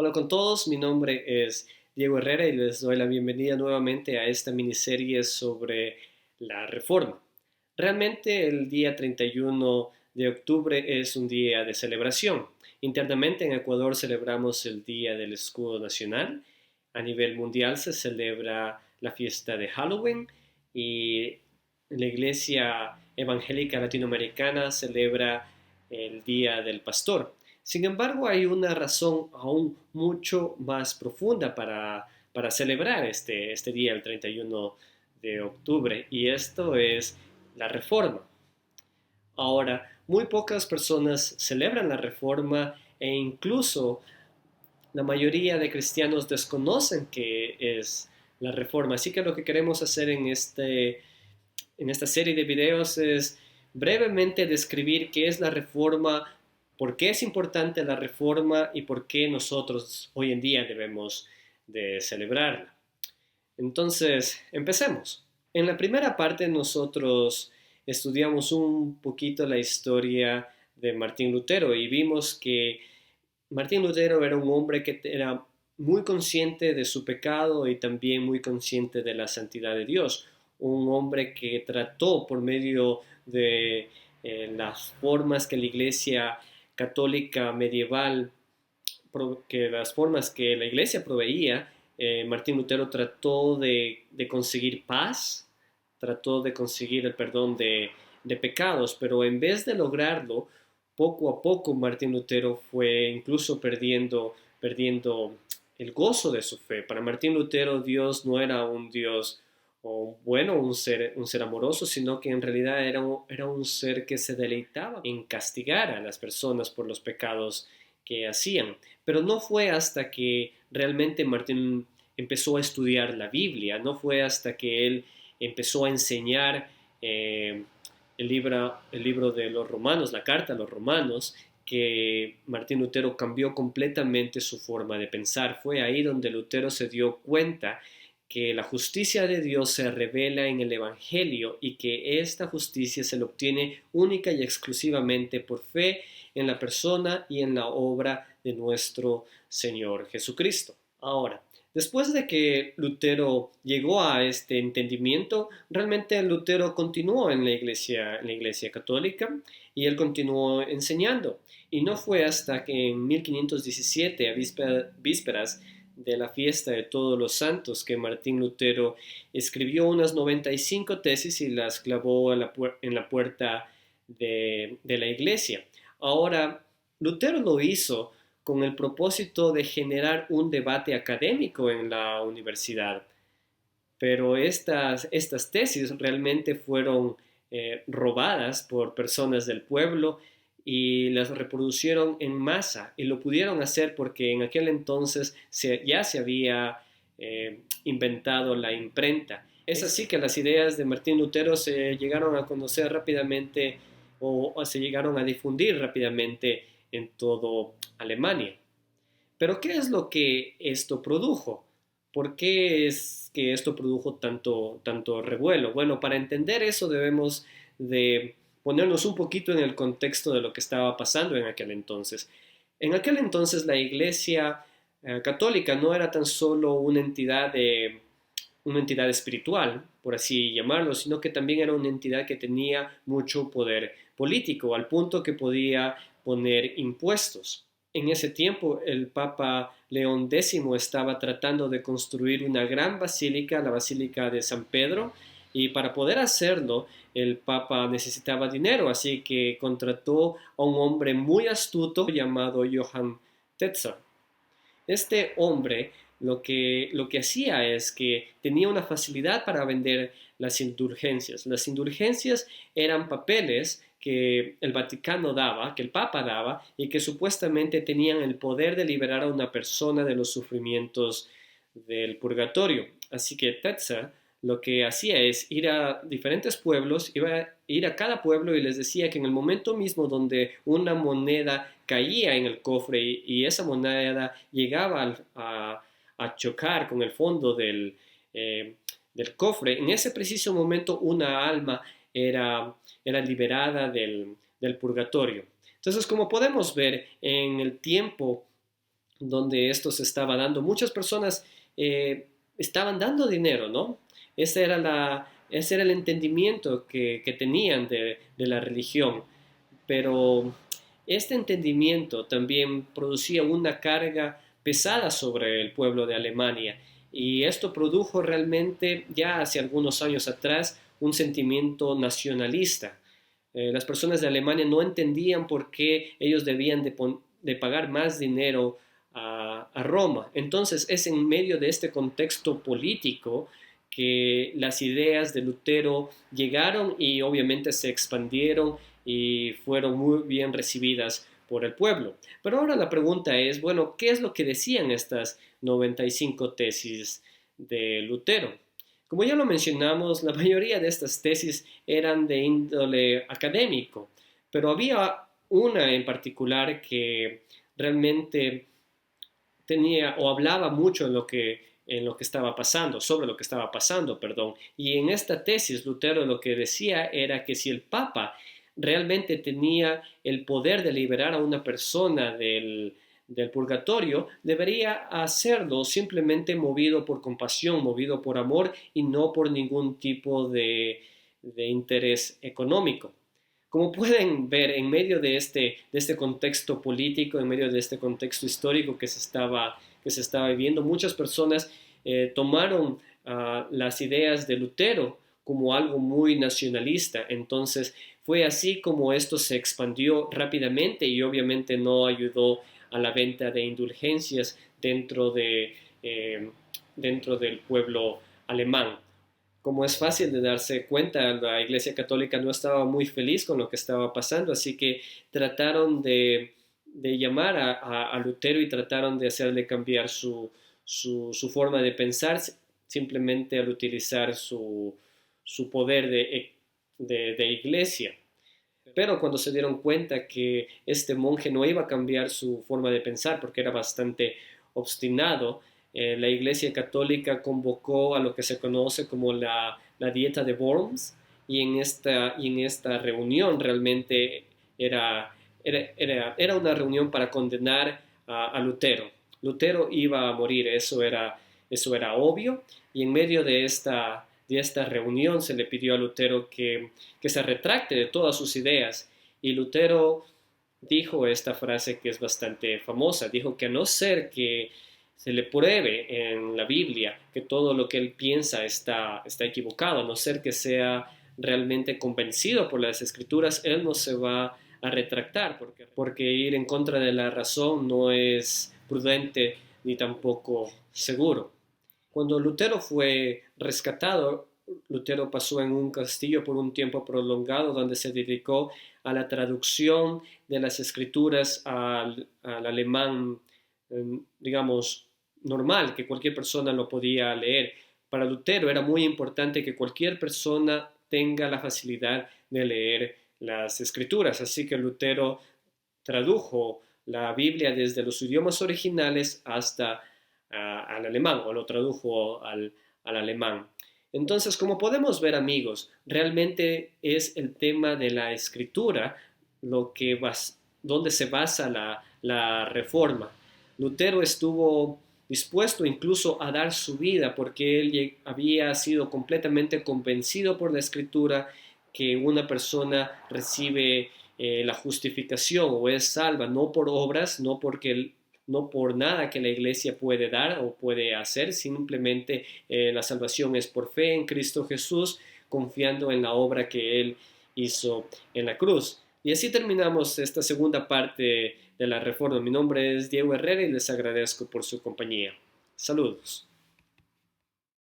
Hola con todos, mi nombre es Diego Herrera y les doy la bienvenida nuevamente a esta miniserie sobre la Reforma. Realmente el día 31 de octubre es un día de celebración. Internamente en Ecuador celebramos el Día del Escudo Nacional. A nivel mundial se celebra la fiesta de Halloween y la Iglesia Evangélica Latinoamericana celebra el Día del Pastor. Sin embargo, hay una razón aún mucho más profunda para celebrar este día, el 31 de octubre, y esto es la Reforma. Ahora, muy pocas personas celebran la Reforma e incluso la mayoría de cristianos desconocen qué es la Reforma. Así que lo que queremos hacer en esta serie de videos es brevemente describir qué es la Reforma, por qué es importante la Reforma y por qué nosotros hoy en día debemos de celebrarla. Entonces, empecemos. En la primera parte nosotros estudiamos un poquito la historia de Martín Lutero y vimos que Martín Lutero era un hombre que era muy consciente de su pecado y también muy consciente de la santidad de Dios. Un hombre que trató por medio de las formas que la Iglesia católica medieval, que las formas que la Iglesia proveía, Martín Lutero trató de conseguir paz, trató de conseguir el perdón de pecados, pero en vez de lograrlo, poco a poco Martín Lutero fue incluso perdiendo el gozo de su fe. Para Martín Lutero Dios no era un Dios bueno, un ser amoroso, sino que en realidad era un ser que se deleitaba en castigar a las personas por los pecados que hacían. Pero no fue hasta que realmente Martín empezó a estudiar la Biblia, no fue hasta que él empezó a enseñar el libro de los Romanos, la carta a los Romanos, que Martín Lutero cambió completamente su forma de pensar. Fue ahí donde Lutero se dio cuenta que la justicia de Dios se revela en el Evangelio y que esta justicia se le obtiene única y exclusivamente por fe en la persona y en la obra de nuestro Señor Jesucristo. Ahora, después de que Lutero llegó a este entendimiento, realmente Lutero continuó en la iglesia católica y él continuó enseñando. Y no fue hasta que en 1517, a vísperas de la fiesta de todos los santos, que Martín Lutero escribió unas 95 tesis y las clavó en la puerta de la iglesia. Ahora, Lutero lo hizo con el propósito de generar un debate académico en la universidad, pero estas tesis realmente fueron robadas por personas del pueblo y las reproducieron en masa y lo pudieron hacer porque en aquel entonces ya se había inventado la imprenta. Es así que las ideas de Martín Lutero se llegaron a conocer rápidamente o se llegaron a difundir rápidamente en todo Alemania. Pero ¿qué es lo que esto produjo? ¿Por qué es que esto produjo tanto revuelo? Bueno, para entender eso debemos de ponernos un poquito en el contexto de lo que estaba pasando en aquel entonces. En aquel entonces la Iglesia católica no era tan solo una entidad espiritual, por así llamarlo, sino que también era una entidad que tenía mucho poder político, al punto que podía poner impuestos. En ese tiempo el Papa León X estaba tratando de construir una gran basílica, la Basílica de San Pedro, y para poder hacerlo el Papa necesitaba dinero, así que contrató a un hombre muy astuto llamado Johann Tetzel. Este hombre lo que hacía es que tenía una facilidad para vender las indulgencias. Las indulgencias eran papeles que el Vaticano daba, que el Papa daba, y que supuestamente tenían el poder de liberar a una persona de los sufrimientos del purgatorio. Así que Tetzel lo que hacía es ir a diferentes pueblos, iba a ir a cada pueblo y les decía que en el momento mismo donde una moneda caía en el cofre y esa moneda llegaba a chocar con el fondo del cofre, en ese preciso momento una alma era liberada del purgatorio. Entonces, como podemos ver, en el tiempo donde esto se estaba dando. Muchas personas estaban dando dinero, ¿no? Ese era el entendimiento que tenían de la religión. Pero este entendimiento también producía una carga pesada sobre el pueblo de Alemania y esto produjo realmente ya hace algunos años atrás un sentimiento nacionalista. Las personas de Alemania no entendían por qué ellos debían de pagar más dinero a Roma. Entonces es en medio de este contexto político que las ideas de Lutero llegaron y obviamente se expandieron y fueron muy bien recibidas por el pueblo. Pero ahora la pregunta es, bueno, ¿qué es lo que decían estas 95 tesis de Lutero? Como ya lo mencionamos, la mayoría de estas tesis eran de índole académico, pero había una en particular que realmente tenía o hablaba mucho en lo que estaba pasando, sobre lo que estaba pasando, perdón. Y en esta tesis, Lutero lo que decía era que si el Papa realmente tenía el poder de liberar a una persona del purgatorio, debería hacerlo simplemente movido por compasión, movido por amor y no por ningún tipo de interés económico. Como pueden ver, en medio de este contexto político, en medio de este contexto histórico que se estaba viviendo, muchas personas tomaron las ideas de Lutero como algo muy nacionalista. Entonces fue así como esto se expandió rápidamente y obviamente no ayudó a la venta de indulgencias eh, dentro del pueblo alemán. Como es fácil de darse cuenta, la Iglesia Católica no estaba muy feliz con lo que estaba pasando, así que trataron de llamar a Lutero y trataron de hacerle cambiar su forma de pensar simplemente al utilizar su poder de iglesia. Pero cuando se dieron cuenta que este monje no iba a cambiar su forma de pensar porque era bastante obstinado, la Iglesia Católica convocó a lo que se conoce como la dieta de Worms y en esta reunión realmente era una reunión para condenar a Lutero. Lutero iba a morir, eso era obvio, y en medio de esta reunión se le pidió a Lutero que se retracte de todas sus ideas. Y Lutero dijo esta frase que es bastante famosa, dijo que a no ser que se le pruebe en la Biblia que todo lo que él piensa está equivocado, a no ser que sea realmente convencido por las escrituras, él no se va a retractar, porque ir en contra de la razón no es prudente ni tampoco seguro. Cuando Lutero fue rescatado, Lutero pasó en un castillo por un tiempo prolongado donde se dedicó a la traducción de las escrituras al alemán, digamos, normal, que cualquier persona lo podía leer. Para Lutero era muy importante que cualquier persona tenga la facilidad de leer las escrituras, así que Lutero tradujo la Biblia desde los idiomas originales hasta al alemán, o lo tradujo al alemán. Entonces, como podemos ver, amigos, realmente es el tema de la escritura donde se basa la reforma. Lutero estuvo dispuesto incluso a dar su vida porque él había sido completamente convencido por la escritura que una persona recibe la justificación o es salva no por obras, no por nada que la iglesia puede dar o puede hacer, simplemente la salvación es por fe en Cristo Jesús, confiando en la obra que Él hizo en la cruz. Y así terminamos esta segunda parte de la reforma. Mi nombre es Diego Herrera y les agradezco por su compañía. Saludos.